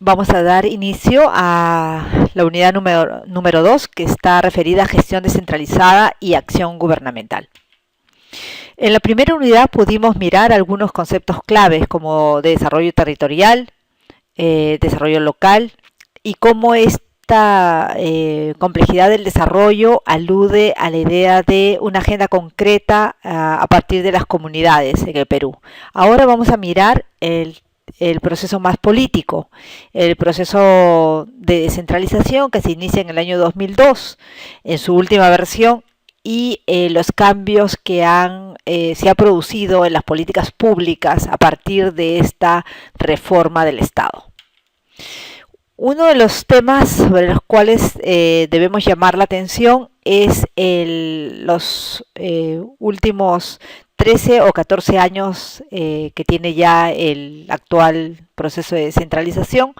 vamos a dar inicio a la unidad número 2, que está referida a gestión descentralizada y acción gubernamental. En la primera unidad pudimos mirar algunos conceptos claves como desarrollo territorial, desarrollo local y cómo esta complejidad del desarrollo alude a la idea de una agenda concreta a partir de las comunidades en el Perú. Ahora vamos a mirar el proceso más político, el proceso de descentralización que se inicia en el año 2002 en su última versión y los cambios que se ha producido en las políticas públicas a partir de esta reforma del Estado. Uno de los temas sobre los cuales debemos llamar la atención es los últimos 13 o 14 años que tiene ya el actual proceso de descentralización,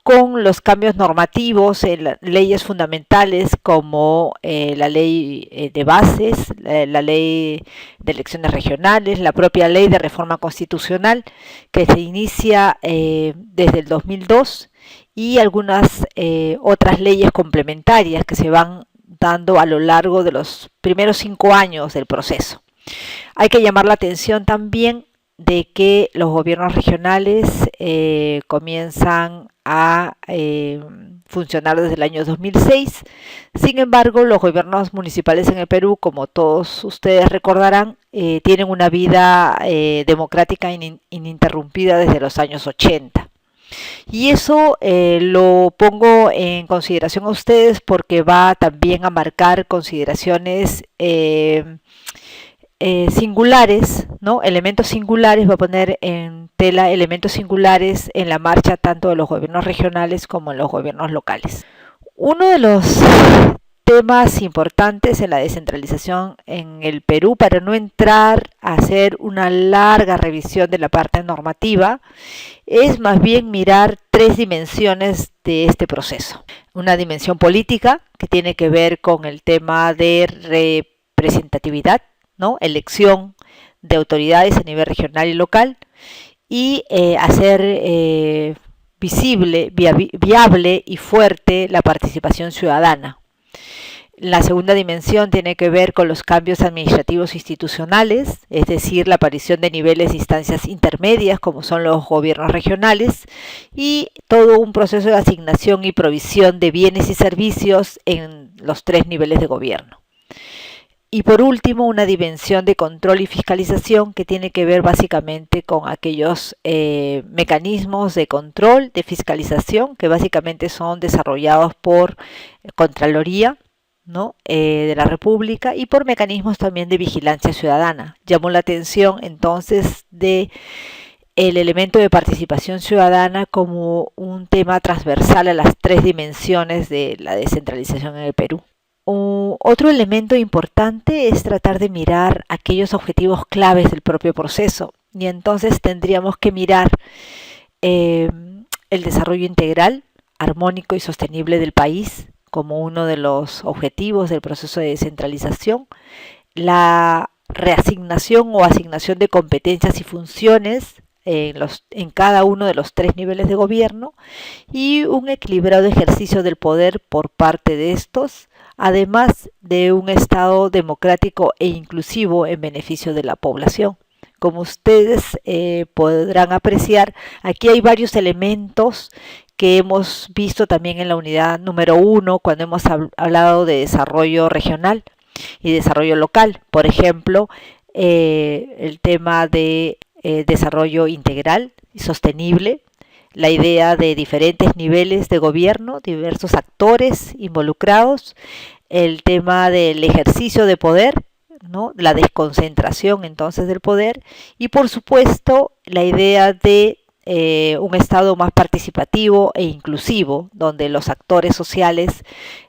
con los cambios normativos en leyes fundamentales como la ley de bases, la ley de elecciones regionales, la propia ley de reforma constitucional que se inicia desde el 2002 y algunas otras leyes complementarias que se van dando a lo largo de los primeros 5 años del proceso. Hay que llamar la atención también de que los gobiernos regionales comienzan a funcionar desde el año 2006. Sin embargo, los gobiernos municipales en el Perú, como todos ustedes recordarán, tienen una vida democrática ininterrumpida desde los años 80. Y eso lo pongo en consideración a ustedes porque va también a marcar consideraciones singulares, ¿no? Elementos singulares, va a poner en tela elementos singulares en la marcha tanto de los gobiernos regionales como en los gobiernos locales. Uno de los temas importantes en la descentralización en el Perú, para no entrar a hacer una larga revisión de la parte normativa, es más bien mirar 3 dimensiones de este proceso. Una dimensión política, que tiene que ver con el tema de representatividad, ¿no? Elección de autoridades a nivel regional y local, y hacer visible, viable y fuerte la participación ciudadana. La segunda dimensión tiene que ver con los cambios administrativos institucionales, es decir, la aparición de niveles de instancias intermedias como son los gobiernos regionales y todo un proceso de asignación y provisión de bienes y servicios en los 3 niveles de gobierno. Y por último, una dimensión de control y fiscalización que tiene que ver básicamente con aquellos mecanismos de control, de fiscalización, que básicamente son desarrollados por Contraloría, ¿no? De la República y por mecanismos también de vigilancia ciudadana. Llamó la atención entonces de el elemento de participación ciudadana como un tema transversal a las 3 dimensiones de la descentralización en el Perú. Otro elemento importante es tratar de mirar aquellos objetivos claves del propio proceso y entonces tendríamos que mirar el desarrollo integral, armónico y sostenible del país como uno de los objetivos del proceso de descentralización, la reasignación o asignación de competencias y funciones en cada uno de los 3 niveles de gobierno y un equilibrado ejercicio del poder por parte de estos, además de un Estado democrático e inclusivo en beneficio de la población. Como ustedes podrán apreciar, aquí hay varios elementos que hemos visto también en la unidad número 1 cuando hemos hablado de desarrollo regional y desarrollo local. Por ejemplo, el tema de desarrollo integral y sostenible, la idea de diferentes niveles de gobierno, diversos actores involucrados, el tema del ejercicio de poder, ¿no? La desconcentración entonces del poder y por supuesto la idea de un Estado más participativo e inclusivo, donde los actores sociales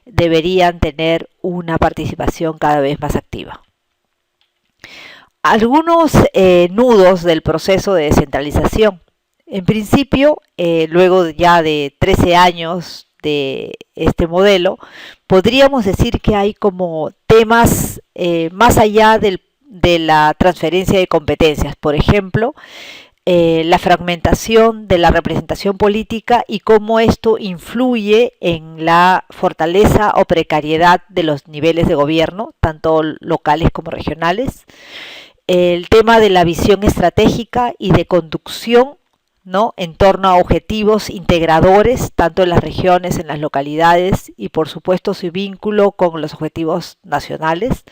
deberían tener una participación cada vez más activa. Algunos nudos del proceso de descentralización. En principio, luego ya de 13 años de este modelo, podríamos decir que hay como temas más allá de la transferencia de competencias. Por ejemplo, la fragmentación de la representación política y cómo esto influye en la fortaleza o precariedad de los niveles de gobierno, tanto locales como regionales. El tema de la visión estratégica y de conducción, ¿no?, en torno a objetivos integradores, tanto en las regiones, en las localidades, y por supuesto su vínculo con los objetivos nacionales.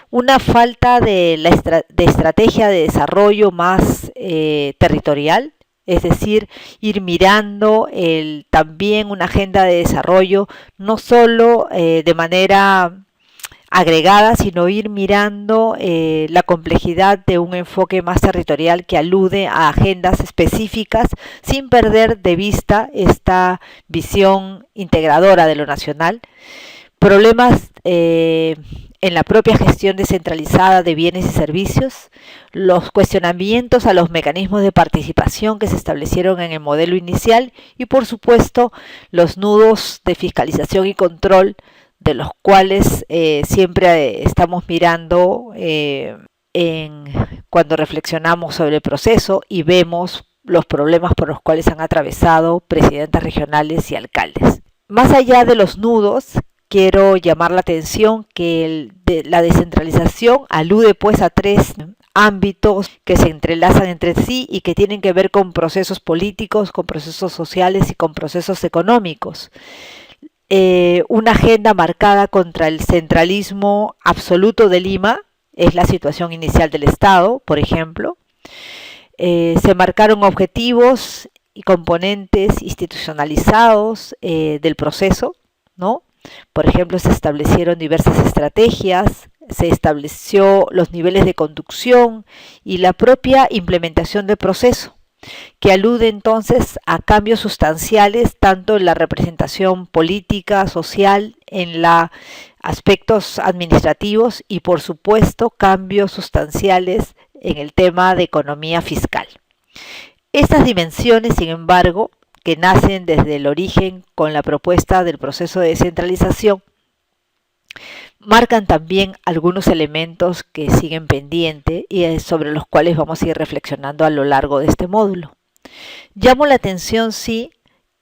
Una falta de estrategia de desarrollo más territorial, es decir, ir mirando también una agenda de desarrollo no solo de manera agregada, sino ir mirando la complejidad de un enfoque más territorial que alude a agendas específicas sin perder de vista esta visión integradora de lo nacional. Problemas en la propia gestión descentralizada de bienes y servicios, los cuestionamientos a los mecanismos de participación que se establecieron en el modelo inicial y, por supuesto, los nudos de fiscalización y control de los cuales siempre estamos mirando cuando reflexionamos sobre el proceso y vemos los problemas por los cuales han atravesado presidentas regionales y alcaldes. Más allá de los nudos, quiero llamar la atención que la descentralización alude pues a tres ámbitos que se entrelazan entre sí y que tienen que ver con procesos políticos, con procesos sociales y con procesos económicos. Una agenda marcada contra el centralismo absoluto de Lima es la situación inicial del Estado, por ejemplo. Se marcaron objetivos y componentes institucionalizados del proceso, ¿no? Por ejemplo, se establecieron diversas estrategias, se estableció los niveles de conducción y la propia implementación del proceso, que alude entonces a cambios sustanciales tanto en la representación política, social, en los aspectos administrativos y por supuesto cambios sustanciales en el tema de economía fiscal. Estas dimensiones, sin embargo, que nacen desde el origen con la propuesta del proceso de descentralización, marcan también algunos elementos que siguen pendientes y sobre los cuales vamos a ir reflexionando a lo largo de este módulo. Llamo la atención, sí,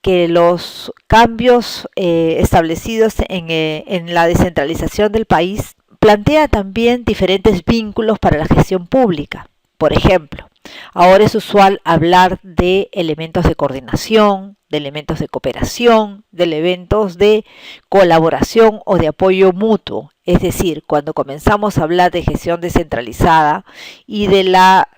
que los cambios establecidos en la descentralización del país plantea también diferentes vínculos para la gestión pública. Por ejemplo, ahora es usual hablar de elementos de coordinación, de elementos de cooperación, de elementos de colaboración o de apoyo mutuo. Es decir, cuando comenzamos a hablar de gestión descentralizada y de la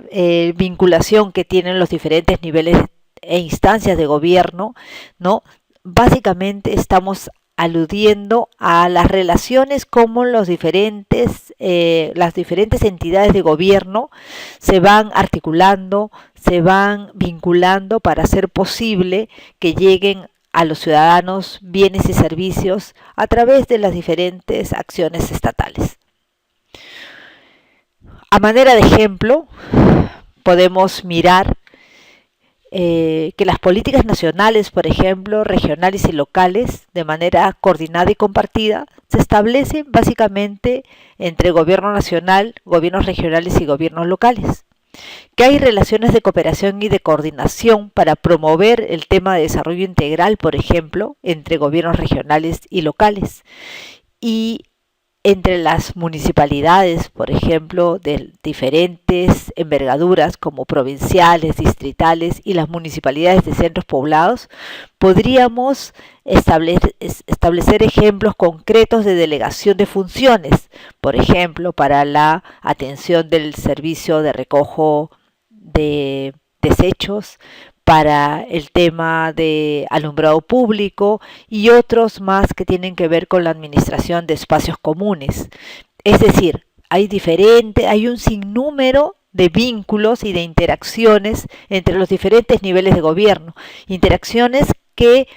vinculación que tienen los diferentes niveles e instancias de gobierno, ¿no?, básicamente estamos aludiendo a las relaciones como las diferentes entidades de gobierno se van articulando, se van vinculando para hacer posible que lleguen a los ciudadanos bienes y servicios a través de las diferentes acciones estatales. A manera de ejemplo, podemos mirar que las políticas nacionales, por ejemplo, regionales y locales, de manera coordinada y compartida, se establecen básicamente entre gobierno nacional, gobiernos regionales y gobiernos locales. Que hay relaciones de cooperación y de coordinación para promover el tema de desarrollo integral, por ejemplo, entre gobiernos regionales y locales. Y entre las municipalidades, por ejemplo, de diferentes envergaduras como provinciales, distritales y las municipalidades de centros poblados, podríamos establecer ejemplos concretos de delegación de funciones, por ejemplo, para la atención del servicio de recojo de desechos, para el tema de alumbrado público y otros más que tienen que ver con la administración de espacios comunes. Es decir, hay un sinnúmero de vínculos y de interacciones entre los diferentes niveles de gobierno, interacciones que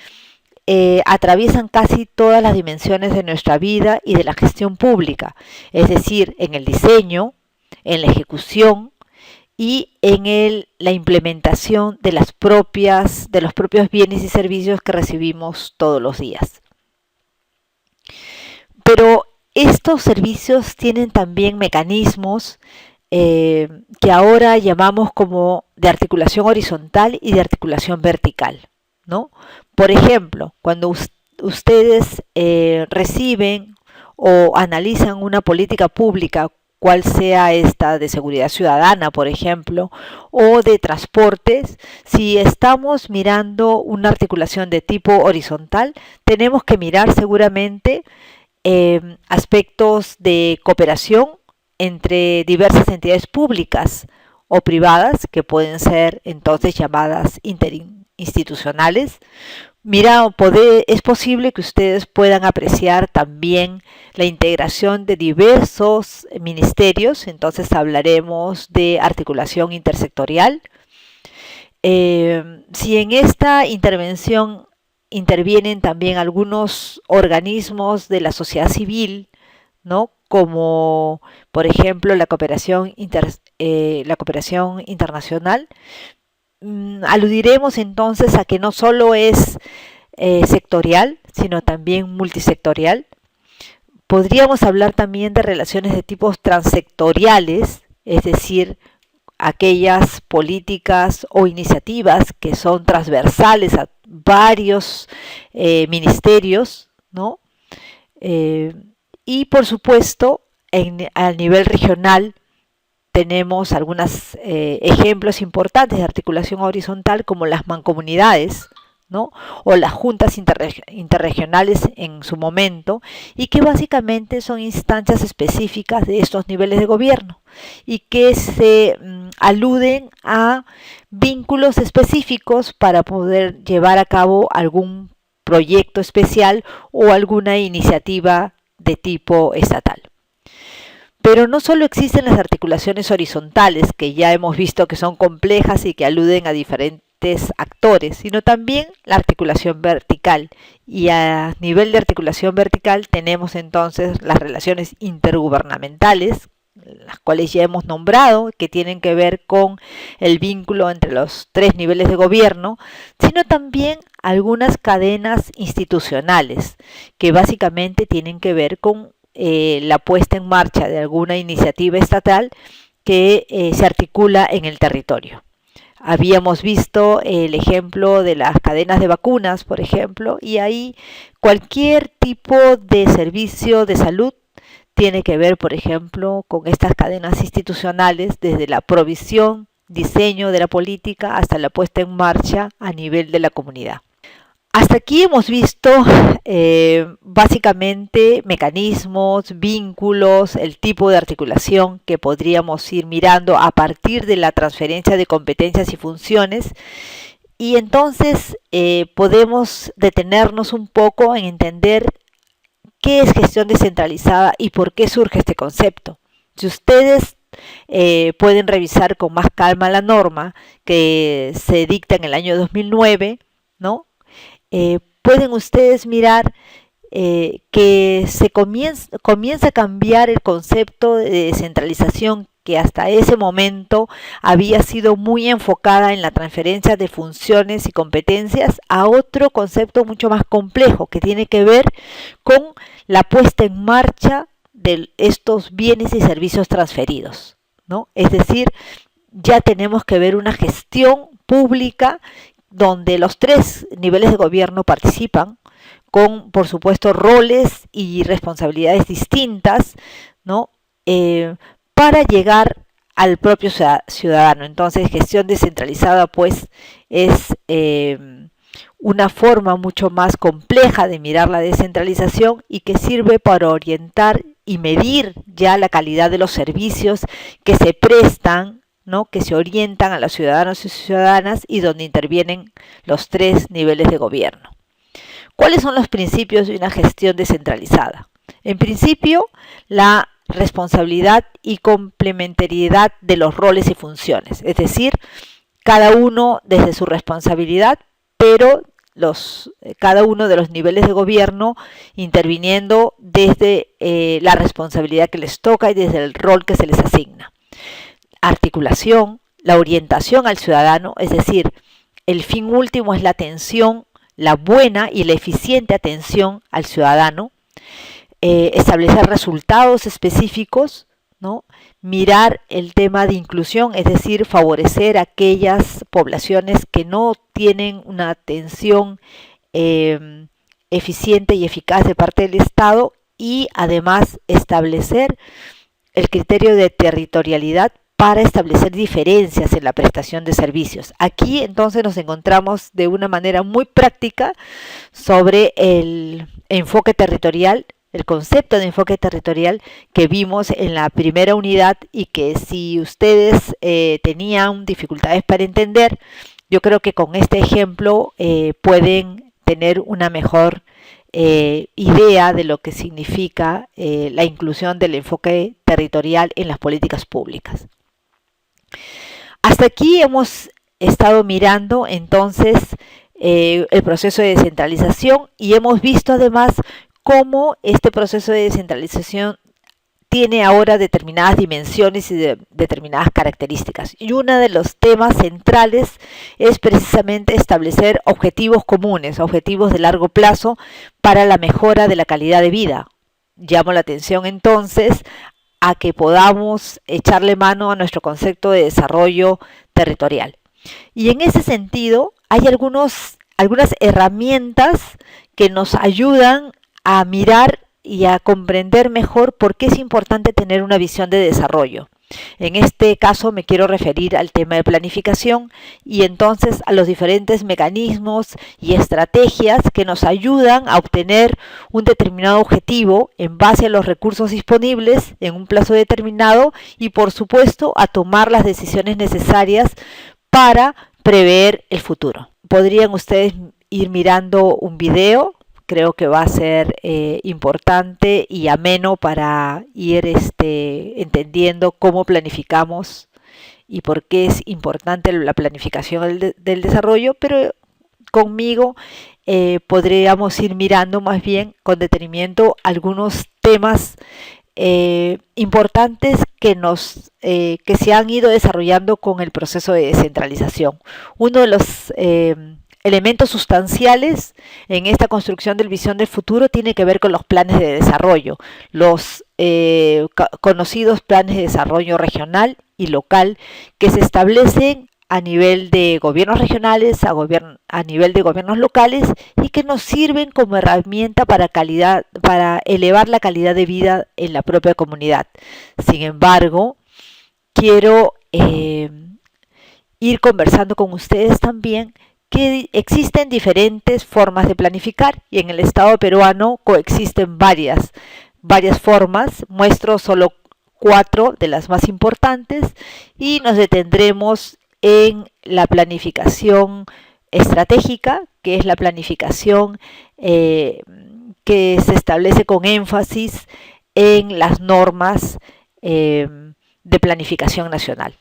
atraviesan casi todas las dimensiones de nuestra vida y de la gestión pública, es decir, en el diseño, en la ejecución, y en la implementación de los propios bienes y servicios que recibimos todos los días. Pero estos servicios tienen también mecanismos que ahora llamamos como de articulación horizontal y de articulación vertical, ¿no? Por ejemplo, cuando ustedes reciben o analizan una política pública, cual sea esta de seguridad ciudadana, por ejemplo, o de transportes, si estamos mirando una articulación de tipo horizontal, tenemos que mirar seguramente aspectos de cooperación entre diversas entidades públicas o privadas, que pueden ser entonces llamadas interinstitucionales. Mira, es posible que ustedes puedan apreciar también la integración de diversos ministerios, entonces hablaremos de articulación intersectorial. Si en esta intervención intervienen también algunos organismos de la sociedad civil, ¿no? Como por ejemplo la cooperación internacional, aludiremos entonces a que no solo es sectorial, sino también multisectorial. Podríamos hablar también de relaciones de tipos transsectoriales, es decir, aquellas políticas o iniciativas que son transversales a varios ministerios, ¿no? Y por supuesto, a nivel regional tenemos algunos ejemplos importantes de articulación horizontal como las mancomunidades, ¿no? O las juntas interregionales en su momento, y que básicamente son instancias específicas de estos niveles de gobierno y que se aluden a vínculos específicos para poder llevar a cabo algún proyecto especial o alguna iniciativa de tipo estatal. Pero no solo existen las articulaciones horizontales, que ya hemos visto que son complejas y que aluden a diferentes actores, sino también la articulación vertical. Y a nivel de articulación vertical tenemos entonces las relaciones intergubernamentales, las cuales ya hemos nombrado, que tienen que ver con el vínculo entre los tres niveles de gobierno, sino también algunas cadenas institucionales, que básicamente tienen que ver con la puesta en marcha de alguna iniciativa estatal que se articula en el territorio. Habíamos visto el ejemplo de las cadenas de vacunas, por ejemplo, y ahí cualquier tipo de servicio de salud tiene que ver, por ejemplo, con estas cadenas institucionales, desde la provisión, diseño de la política hasta la puesta en marcha a nivel de la comunidad. Hasta aquí hemos visto básicamente mecanismos, vínculos, el tipo de articulación que podríamos ir mirando a partir de la transferencia de competencias y funciones, y entonces podemos detenernos un poco en entender qué es gestión descentralizada y por qué surge este concepto. Si ustedes pueden revisar con más calma la norma que se dicta en el año 2009, ¿no? Pueden ustedes mirar que se comienza a cambiar el concepto de descentralización, que hasta ese momento había sido muy enfocada en la transferencia de funciones y competencias, a otro concepto mucho más complejo que tiene que ver con la puesta en marcha de estos bienes y servicios transferidos, ¿no? Es decir, ya tenemos que ver una gestión pública donde los tres niveles de gobierno participan, con, por supuesto, roles y responsabilidades distintas, ¿no? Para llegar al propio ciudadano. Entonces, gestión descentralizada, pues, es una forma mucho más compleja de mirar la descentralización y que sirve para orientar y medir ya la calidad de los servicios que se prestan, ¿no? Que se orientan a los ciudadanos y ciudadanas, y donde intervienen los tres niveles de gobierno. ¿Cuáles son los principios de una gestión descentralizada? En principio, la responsabilidad y complementariedad de los roles y funciones, es decir, cada uno desde su responsabilidad, pero cada uno de los niveles de gobierno interviniendo desde la responsabilidad que les toca y desde el rol que se les asigna. Articulación, la orientación al ciudadano, es decir, el fin último es la atención, la buena y la eficiente atención al ciudadano. Establecer resultados específicos, ¿no? Mirar el tema de inclusión, es decir, favorecer a aquellas poblaciones que no tienen una atención eficiente y eficaz de parte del Estado, y además establecer el criterio de territorialidad para establecer diferencias en la prestación de servicios. Aquí entonces nos encontramos de una manera muy práctica sobre el enfoque territorial, el concepto de enfoque territorial que vimos en la primera unidad, y que si ustedes tenían dificultades para entender, yo creo que con este ejemplo pueden tener una mejor idea de lo que significa la inclusión del enfoque territorial en las políticas públicas. Hasta aquí hemos estado mirando entonces el proceso de descentralización, y hemos visto además cómo este proceso de descentralización tiene ahora determinadas dimensiones y determinadas características. Y uno de los temas centrales es precisamente establecer objetivos comunes, objetivos de largo plazo para la mejora de la calidad de vida. Llamo la atención entonces a que podamos echarle mano a nuestro concepto de desarrollo territorial. Y en ese sentido hay algunas herramientas que nos ayudan a mirar y a comprender mejor por qué es importante tener una visión de desarrollo. En este caso me quiero referir al tema de planificación, y entonces a los diferentes mecanismos y estrategias que nos ayudan a obtener un determinado objetivo en base a los recursos disponibles en un plazo determinado, y por supuesto a tomar las decisiones necesarias para prever el futuro. Podrían ustedes ir mirando un video. Creo que va a ser importante y ameno para ir entendiendo cómo planificamos y por qué es importante la planificación del desarrollo, pero conmigo podríamos ir mirando más bien con detenimiento algunos temas importantes que se han ido desarrollando con el proceso de descentralización. Uno de los elementos sustanciales en esta construcción de visión del futuro tiene que ver con los planes de desarrollo, los conocidos planes de desarrollo regional y local, que se establecen a nivel de gobiernos regionales, a nivel de gobiernos locales, y que nos sirven como herramienta para elevar la calidad de vida en la propia comunidad. Sin embargo, quiero ir conversando con ustedes también que existen diferentes formas de planificar, y en el Estado peruano coexisten varias formas. Muestro solo 4 de las más importantes, y nos detendremos en la planificación estratégica, que es la planificación que se establece con énfasis en las normas de planificación nacional.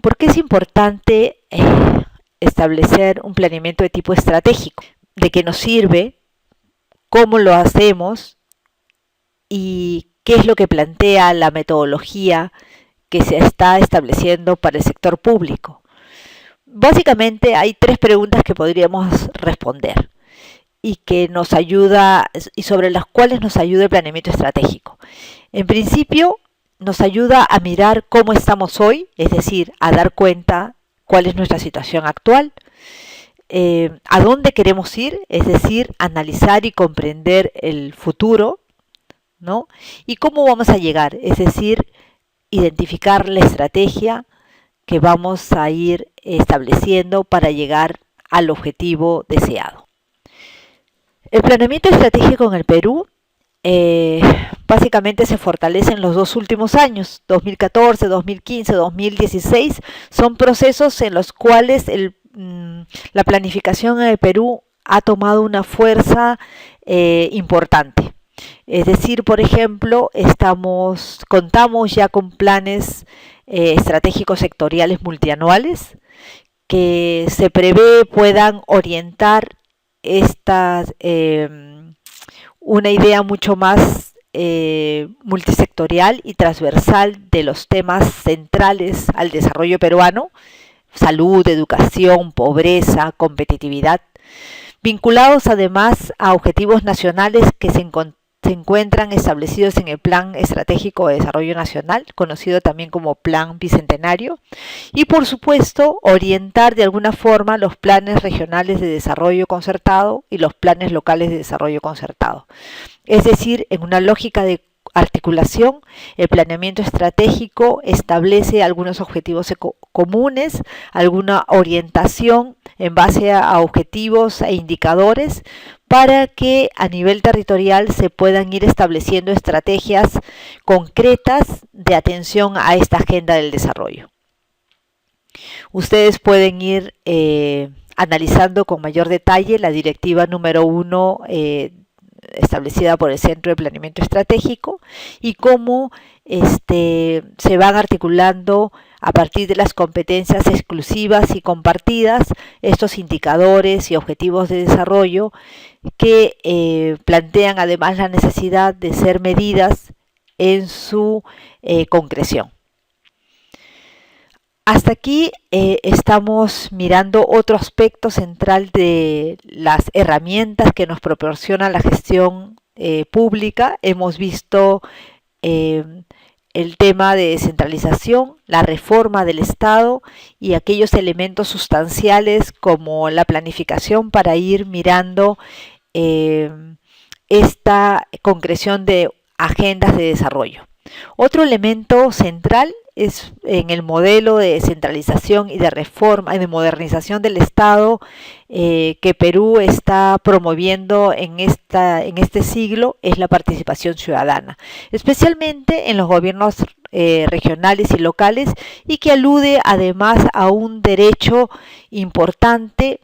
¿Por qué es importante establecer un planeamiento de tipo estratégico? ¿De qué nos sirve? ¿Cómo lo hacemos? ¿Y qué es lo que plantea la metodología que se está estableciendo para el sector público? Básicamente hay 3 preguntas que podríamos responder y que nos ayuda, y sobre las cuales nos ayuda el planeamiento estratégico. En principio, nos ayuda a mirar cómo estamos hoy, es decir, a dar cuenta cuál es nuestra situación actual, a dónde queremos ir, es decir, analizar y comprender el futuro, ¿no? Y cómo vamos a llegar, es decir, identificar la estrategia que vamos a ir estableciendo para llegar al objetivo deseado. El planeamiento estratégico en el Perú básicamente se fortalece en los 2 últimos años, 2014, 2015, 2016, son procesos en los cuales la planificación en el Perú ha tomado una fuerza importante. Es decir, por ejemplo, contamos ya con planes estratégicos sectoriales multianuales que se prevé puedan orientar una idea mucho más multisectorial y transversal de los temas centrales al desarrollo peruano: salud, educación, pobreza, competitividad, vinculados además a objetivos nacionales que se se encuentran establecidos en el Plan Estratégico de Desarrollo Nacional, conocido también como Plan Bicentenario, y por supuesto orientar de alguna forma los planes regionales de desarrollo concertado y los planes locales de desarrollo concertado. Es decir, en una lógica de articulación, el planeamiento estratégico establece algunos objetivos comunes, alguna orientación en base a objetivos e indicadores para que a nivel territorial se puedan ir estableciendo estrategias concretas de atención a esta agenda del desarrollo. Ustedes pueden ir analizando con mayor detalle la directiva número 1 establecida por el Centro de Planeamiento Estratégico y cómo se van articulando a partir de las competencias exclusivas y compartidas estos indicadores y objetivos de desarrollo que plantean además la necesidad de ser medidas en su concreción. Hasta aquí estamos mirando otro aspecto central de las herramientas que nos proporciona la gestión pública. Hemos visto el tema de descentralización, la reforma del Estado y aquellos elementos sustanciales como la planificación para ir mirando esta concreción de agendas de desarrollo. Otro elemento central es en el modelo de descentralización y de reforma y de modernización del Estado que Perú está promoviendo en este siglo, es la participación ciudadana, especialmente en los gobiernos regionales y locales, y que alude además a un derecho importante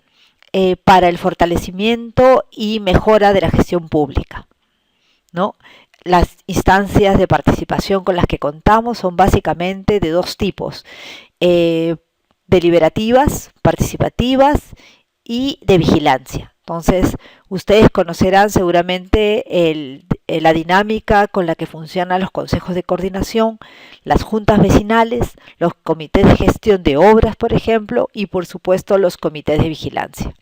para el fortalecimiento y mejora de la gestión pública, ¿no? Las instancias de participación con las que contamos son básicamente de dos tipos, deliberativas, participativas y de vigilancia. Entonces, ustedes conocerán seguramente la dinámica con la que funcionan los consejos de coordinación, las juntas vecinales, los comités de gestión de obras, por ejemplo, y por supuesto los comités de vigilancia.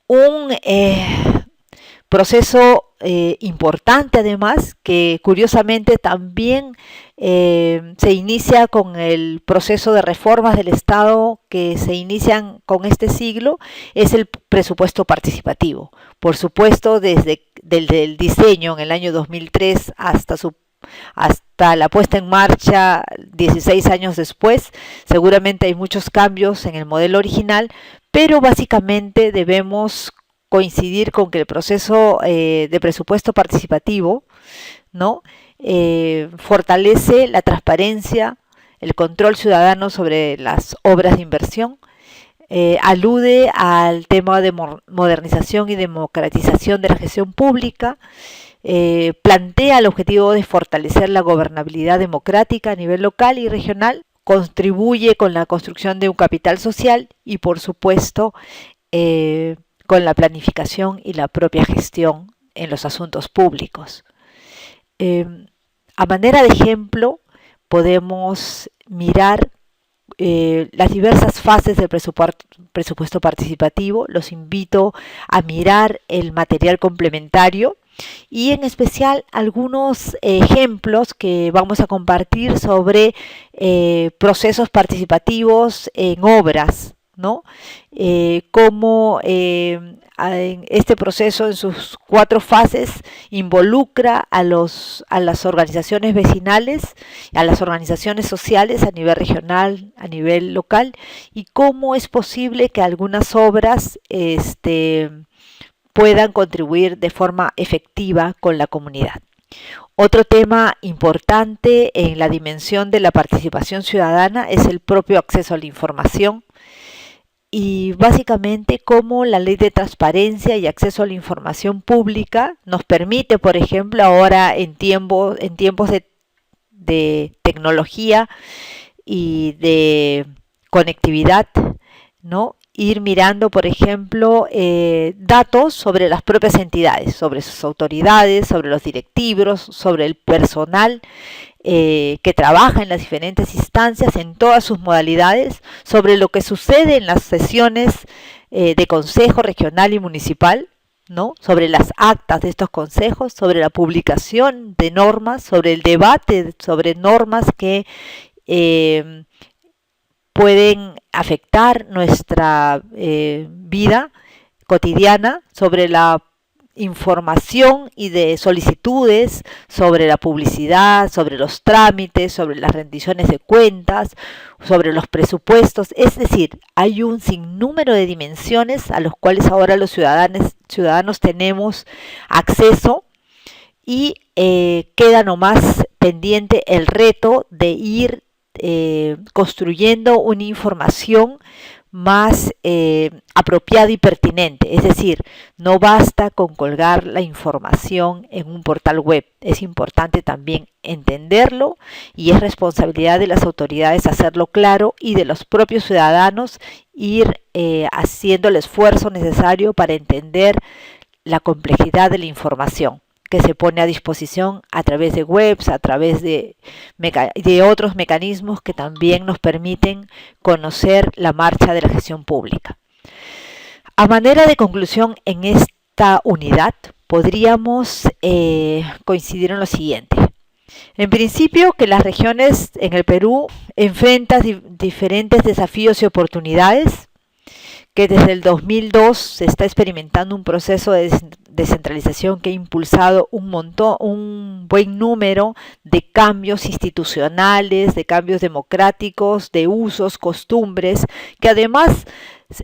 Un proceso importante además, que curiosamente también se inicia con el proceso de reformas del Estado que se inician con este siglo, es el presupuesto participativo. Por supuesto, desde el diseño en el año 2003 hasta la puesta en marcha 16 años después, seguramente hay muchos cambios en el modelo original, pero básicamente debemos coincidir con que el proceso de presupuesto participativo, ¿no? Fortalece la transparencia, el control ciudadano sobre las obras de inversión, alude al tema de modernización y democratización de la gestión pública, plantea el objetivo de fortalecer la gobernabilidad democrática a nivel local y regional, contribuye con la construcción de un capital social y, por supuesto, con la planificación y la propia gestión en los asuntos públicos. A manera de ejemplo, podemos mirar las diversas fases del presupuesto participativo. Los invito a mirar el material complementario y en especial algunos ejemplos que vamos a compartir sobre procesos participativos en obras, ¿no? Cómo este proceso en sus 4 fases involucra a las organizaciones vecinales, a las organizaciones sociales a nivel regional, a nivel local, y cómo es posible que algunas obras puedan contribuir de forma efectiva con la comunidad. Otro tema importante en la dimensión de la participación ciudadana es el propio acceso a la información, y básicamente cómo la ley de transparencia y acceso a la información pública nos permite, por ejemplo, ahora en tiempos de tecnología y de conectividad, ¿no? Ir mirando, por ejemplo, datos sobre las propias entidades, sobre sus autoridades, sobre los directivos, sobre el personal que trabaja en las diferentes instancias en todas sus modalidades, sobre lo que sucede en las sesiones de consejo regional y municipal, ¿no? Sobre las actas de estos consejos, sobre la publicación de normas, sobre el debate sobre normas que pueden afectar nuestra vida cotidiana, sobre la información y de solicitudes, sobre la publicidad, sobre los trámites, sobre las rendiciones de cuentas, sobre los presupuestos. Es decir, hay un sinnúmero de dimensiones a los cuales ahora los ciudadanos tenemos acceso y queda nomás pendiente el reto de ir construyendo una información más apropiada y pertinente. Es decir, no basta con colgar la información en un portal web, es importante también entenderlo y es responsabilidad de las autoridades hacerlo claro y de los propios ciudadanos ir haciendo el esfuerzo necesario para entender la complejidad de la información que se pone a disposición a través de webs, a través de otros mecanismos que también nos permiten conocer la marcha de la gestión pública. A manera de conclusión en esta unidad, podríamos coincidir en lo siguiente. En principio, que las regiones en el Perú enfrentan diferentes desafíos y oportunidades, que desde el 2002 se está experimentando un proceso de descentralización que ha impulsado un buen número de cambios institucionales, de cambios democráticos, de usos, costumbres, que además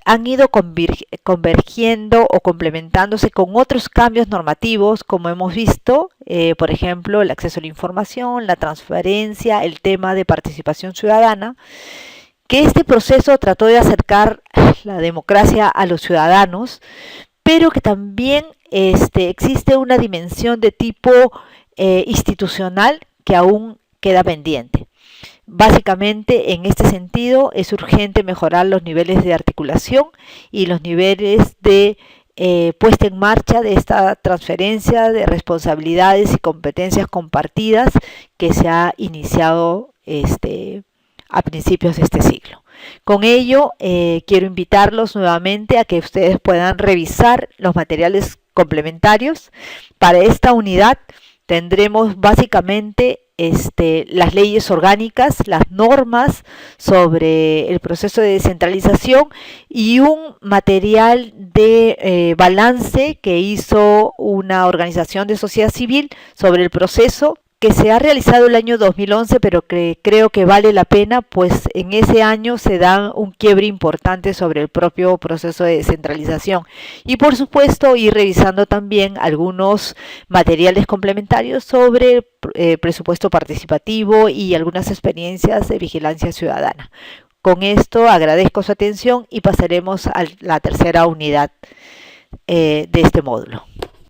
han ido convergiendo o complementándose con otros cambios normativos, como hemos visto, por ejemplo, el acceso a la información, la transparencia, el tema de participación ciudadana, que este proceso trató de acercar la democracia a los ciudadanos, pero que también existe una dimensión de tipo institucional que aún queda pendiente. Básicamente, en este sentido, es urgente mejorar los niveles de articulación y los niveles de puesta en marcha de esta transferencia de responsabilidades y competencias compartidas que se ha iniciado a principios de este siglo. Con ello, quiero invitarlos nuevamente a que ustedes puedan revisar los materiales complementarios. Para esta unidad tendremos básicamente las leyes orgánicas, las normas sobre el proceso de descentralización y un material de balance que hizo una organización de sociedad civil sobre el proceso que se ha realizado el año 2011, pero que creo que vale la pena, pues en ese año se da un quiebre importante sobre el propio proceso de descentralización. Y por supuesto, ir revisando también algunos materiales complementarios sobre presupuesto participativo y algunas experiencias de vigilancia ciudadana. Con esto agradezco su atención y pasaremos a la tercera unidad de este módulo.